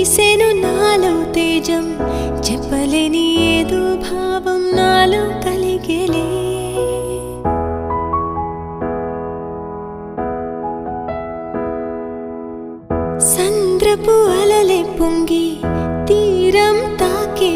మెరిసెను నాలో తేజం చెప్పలేని ఏదో భావం నాలో కలిగేలే సంద్రపు అలలే పొంగి తీరం తాకే